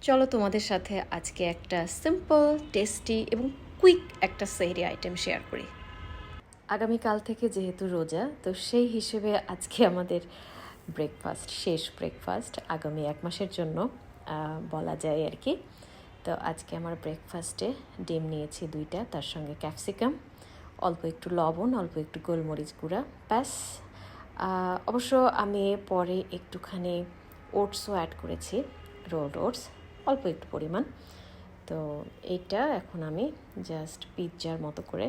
চলো তোমাদের সাথে আজকে একটা সিম্পল টেস্টি এবং কুইক একটা সেহরি আইটেম শেয়ার করি। আগামীকাল থেকে যেহেতু রোজা, তো সেই হিসেবে আজকে আমাদের শেষ ব্রেকফাস্ট আগামী 1 মাসের জন্য বলা যায় আর কি। তো আজকে আমার ব্রেকফাস্টে ডিম নিয়েছি 2টা, তার সঙ্গে ক্যাপসিকাম, অল্প একটু লবণ, অল্প একটু গোলমরিচ গুঁড়া, ব্যাস। অবশ্য আমি পরে একটুখানি ওটসও অ্যাড করেছি, রোলড ওটস, অল্প একটু পরিমাণ। তো এইটা এখন আমি জাস্ট পিৎজার মতো করে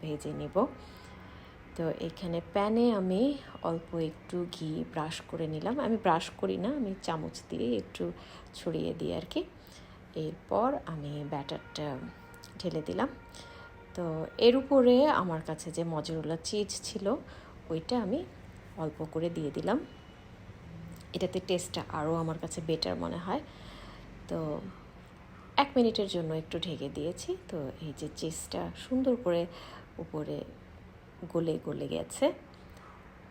ভেজে নিব। তো এখানে প্যানে আমি অল্প একটু ঘি ব্রাশ করে নিলাম। আমি ব্রাশ করি না, আমি চামচ দিয়ে একটু ছড়িয়ে দিই আর কি। এরপর আমি ব্যাটারটা ঢেলে দিলাম। তো এর উপরে আমার কাছে যে মজেরেলা চিজ ছিল ওইটা আমি অল্প করে দিয়ে দিলাম। এটাতে টেস্টটা আরও আমার কাছে বেটার মনে হয়। তো 1 মিনিটের জন্য একটু ঢেকে দিয়েছি। তো এই যে চিজটা সুন্দর করে উপরে গলে গলে গেছে।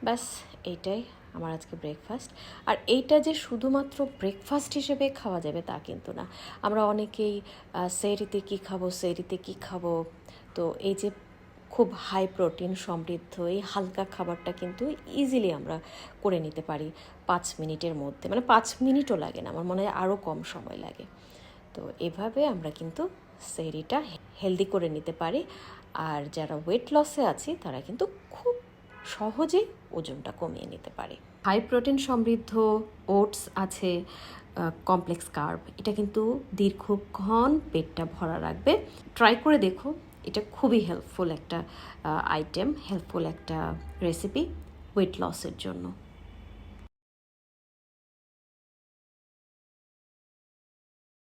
ব্যাস, এইটাই আমার আজকে ব্রেকফাস্ট। আর এইটা যে শুধুমাত্র ব্রেকফাস্ট হিসেবে খাওয়া যাবে তা কিন্তু না। আমরা অনেকেই সেহরিতে কী খাবো, তো এই যে খুব হাই প্রোটিন সমৃদ্ধ এই হালকা খাবারটা কিন্তু ইজিলি আমরা করে নিতে পারি 5 মিনিটের মধ্যে। মানে 5 মিনিটও লাগে না, আমার মনে হয় আরও কম সময় লাগে। তো এভাবে আমরা কিন্তু সেহরিটা হেলদি করে নিতে পারি। আর যারা ওয়েট লসে আছে তারা কিন্তু খুব সহজেই ওজনটা কমিয়ে নিতে পারে। হাই প্রোটিন সমৃদ্ধ ওটস আছে, কমপ্লেক্স কার্ব, এটা কিন্তু দীর্ঘক্ষণ পেটটা ভরা রাখবে। ট্রাই করে দেখো, এটা খুবই হেল্পফুল একটা আইটেম, হেল্পফুল একটা রেসিপি ওয়েট লসের জন্য।